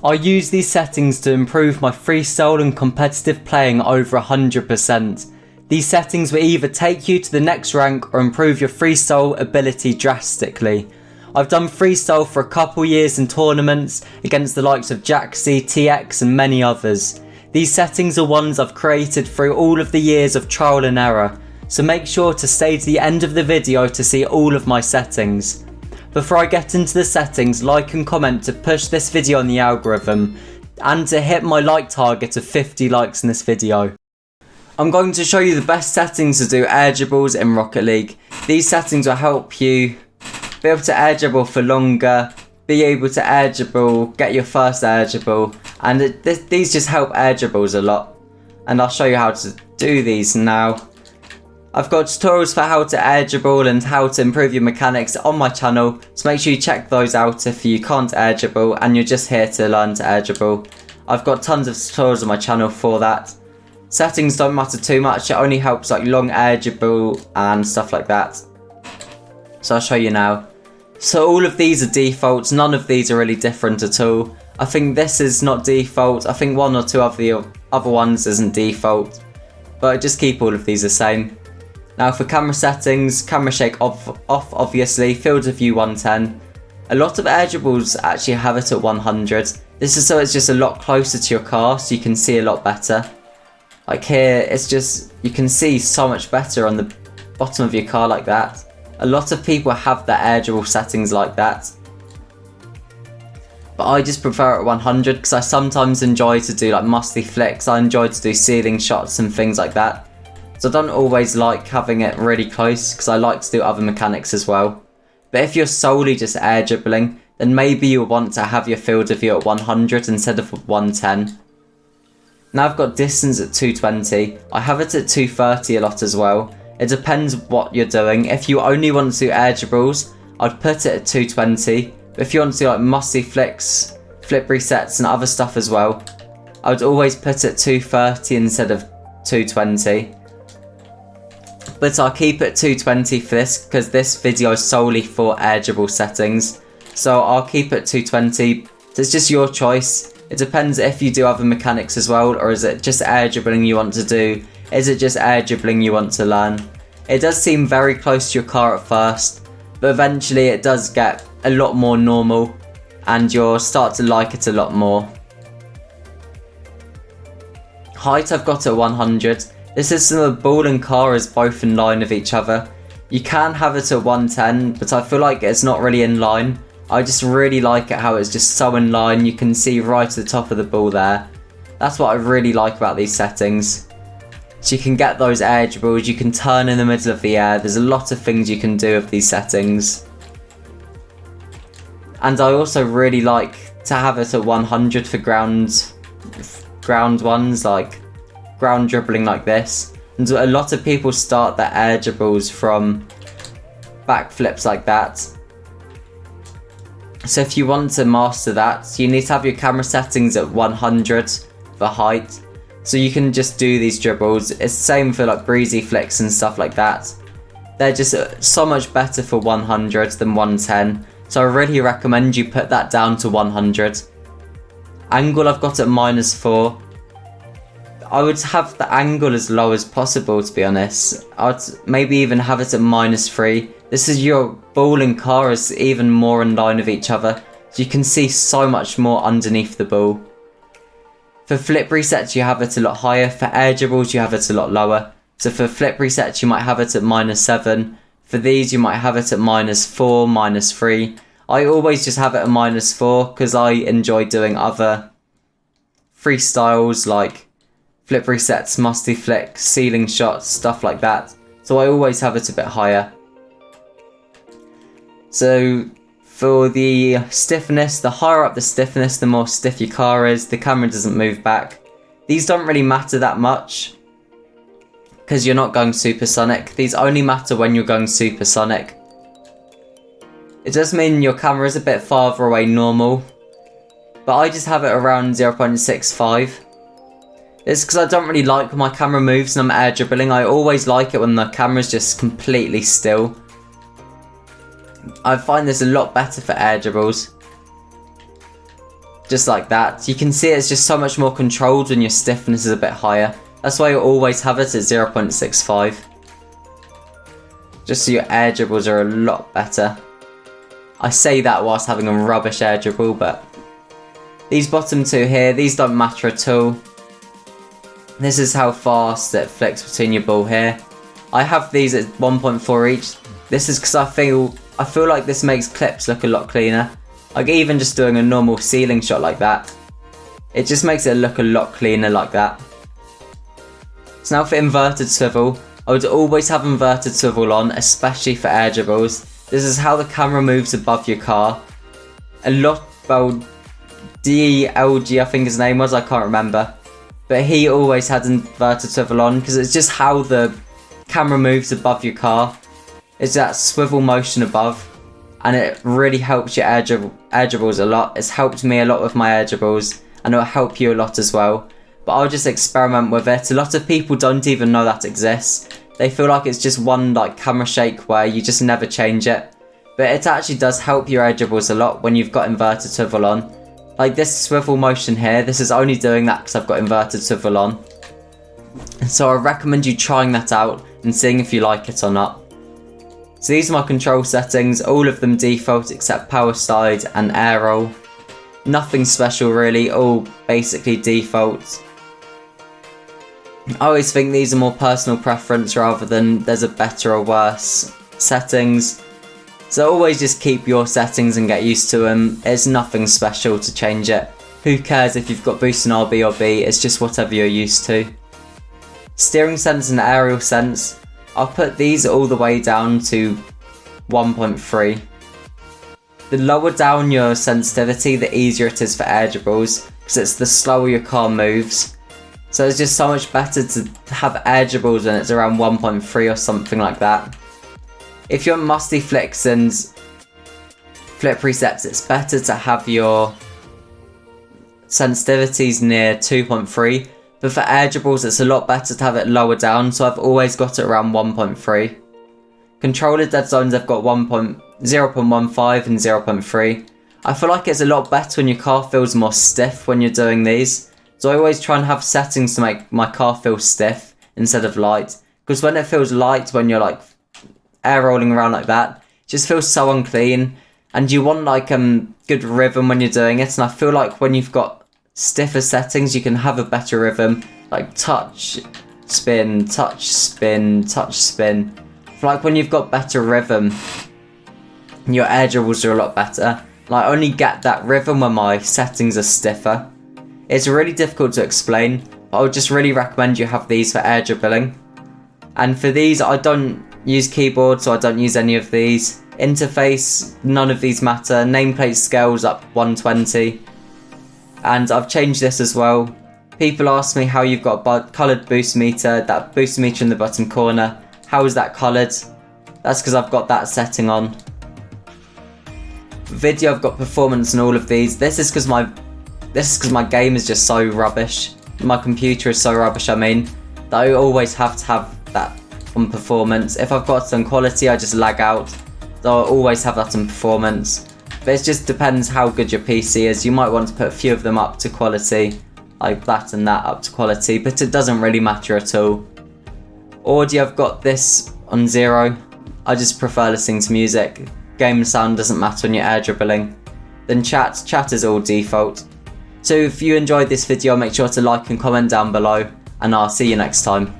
I use these settings to improve my freestyle and competitive playing over 100%. These settings will either take you to the next rank or improve your freestyle ability drastically. I've done freestyle for a couple years in tournaments against the likes of Jaxi, TX and many others. These settings are ones I've created through all of the years of trial and error, so make sure to stay to the end of the video to see all of my settings. Before I get into the settings, like and comment to push this video on the algorithm and to hit my like target of 50 likes in this video. I'm going to show you the best settings to do air dribbles in Rocket League. These settings will help you be able to air dribble for longer, be able to air dribble, get your first air dribble, and these just help air dribbles a lot. And I'll show you how to do these now. I've got tutorials for how to air dribble and how to improve your mechanics on my channel, so make sure you check those out if you can't air dribble and you're just here to learn to air dribble. I've got tons of tutorials on my channel for that. Settings don't matter too much, it only helps like long air dribble and stuff like that. So I'll show you now. So all of these are defaults, none of these are really different at all. I think this is not default, I think one or two of the other ones isn't default, but I just keep all of these the same. Now for camera settings, camera shake off obviously, field of view 110. A lot of air dribbles actually have it at 100. This is so it's just a lot closer to your car so you can see a lot better. Like here, it's just, you can see so much better on the bottom of your car like that. A lot of people have their air dribble settings like that. But I just prefer it at 100 because I sometimes enjoy to do like musty flicks, I enjoy to do ceiling shots and things like that. So I don't always like having it really close because I like to do other mechanics as well. But if you're solely just air dribbling, then maybe you'll want to have your field of view at 100 instead of 110. Now I've got distance at 220, I have it at 230 a lot as well. It depends what you're doing. If you only want to do air dribbles, I'd put it at 220. But if you want to do like musty flicks, flip resets and other stuff as well, I would always put it at 230 instead of 220. But I'll keep it 220 for this because this video is solely for air dribble settings. So I'll keep it 220. It's just your choice. It depends if you do other mechanics as well, or is it just air dribbling you want to do? Is it just air dribbling you want to learn? It does seem very close to your car at first, but eventually it does get a lot more normal and you'll start to like it a lot more. Height I've got at 100. This is so the ball and car is both in line with each other. You can have it at 110, but I feel like it's not really in line. I just really like it how it's just so in line, you can see right at the top of the ball there. That's what I really like about these settings. So you can get those air dribbles, you can turn in the middle of the air, there's a lot of things you can do with these settings. And I also really like to have it at 100 for ground ones, like ground dribbling like this. And a lot of people start their air dribbles from backflips like that. So if you want to master that, you need to have your camera settings at 100 for height. So you can just do these dribbles. It's the same for like breezy flicks and stuff like that. They're just so much better for 100 than 110. So I really recommend you put that down to 100. Angle I've got at -4. I would have the angle as low as possible, to be honest. I'd maybe even have it at -3. This is your ball and car is even more in line with each other. So you can see so much more underneath the ball. For flip resets you have it a lot higher. For air dribbles you have it a lot lower. So for flip resets you might have it at -7. For these you might have it at -4, -3. I always just have it at -4 because I enjoy doing other freestyles like flip resets, musty flicks, ceiling shots, stuff like that. So I always have it a bit higher. So for the stiffness, the higher up the stiffness, the more stiff your car is, the camera doesn't move back. These don't really matter that much because you're not going supersonic. These only matter when you're going supersonic. It does mean your camera is a bit farther away normal, but I just have it around 0.65. It's because I don't really like when my camera moves and I'm air dribbling. I always like it when the camera's just completely still. I find this a lot better for air dribbles. just like that. You can see it's just so much more controlled when your stiffness is a bit higher. That's why you always have it at 0.65. Just so your air dribbles are a lot better. I say that whilst having a rubbish air dribble, but these bottom two here, these don't matter at all. This is how fast it flicks between your ball here. I have these at 1.4 each. This is because I feel like this makes clips look a lot cleaner. Like even just doing a normal ceiling shot like that, it just makes it look a lot cleaner like that. So now for inverted swivel, I would always have inverted swivel on, especially for air dribbles. This is how the camera moves above your car. Well, DLG I think his name was, I can't remember. But he always had inverted swivel on because it's just how the camera moves above your car. It's that swivel motion above. And it really helps your air dribbles a lot. It's helped me a lot with my air dribbles. And it'll help you a lot as well. But I'll just experiment with it. A lot of people don't even know that exists. They feel like it's just one like camera shake where you just never change it. But it actually does help your air dribbles a lot when you've got inverted swivel on. Like this swivel motion here, this is only doing that because I've got inverted swivel on. So I recommend you trying that out and seeing if you like it or not. So these are my control settings, all of them default except power slide and air roll. Nothing special really, all basically default. I always think these are more personal preference rather than there's a better or worse settings. So always just keep your settings and get used to them. It's nothing special to change it. Who cares if you've got boost in RB or B, it's just whatever you're used to. Steering sense and aerial sense, I'll put these all the way down to 1.3. The lower down your sensitivity, the easier it is for air dribbles, because it's the slower your car moves. So it's just so much better to have air dribbles when it's around 1.3 or something like that. If you're musty flicks and flip resets, it's better to have your sensitivities near 2.3. But for air dribbles, it's a lot better to have it lower down, so I've always got it around 1.3. Controller dead zones, I've got 0.15 and 0.3. I feel like it's a lot better when your car feels more stiff when you're doing these. So I always try and have settings to make my car feel stiff instead of light. Because when it feels light, when you're like air rolling around like that, it just feels so unclean. And you want like good rhythm when you're doing it. And I feel like when you've got stiffer settings, you can have a better rhythm. Like touch, spin, touch, spin, touch, spin. I feel like when you've got better rhythm, your air dribbles are a lot better. Like I only get that rhythm when my settings are stiffer. It's really difficult to explain, but I would just really recommend you have these for air dribbling. And for these, I don't use keyboard, so I don't use any of these. Interface, none of these matter. Nameplate scales up 120. And I've changed this as well. People ask me how you've got a coloured boost meter, that boost meter in the bottom corner. How is that coloured? That's because I've got that setting on. Video, I've got performance and all of these. This is because my game is just so rubbish. My computer is so rubbish, I mean, that I always have to have that on performance. If I've got it on quality, I just lag out. So I always have that on performance. But it just depends how good your PC is. You might want to put a few of them up to quality, like that and that up to quality, but it doesn't really matter at all. Audio, I've got this on 0. I just prefer listening to music. Game sound doesn't matter when you're air dribbling. Then chat is all default. So if you enjoyed this video, make sure to like and comment down below, and I'll see you next time.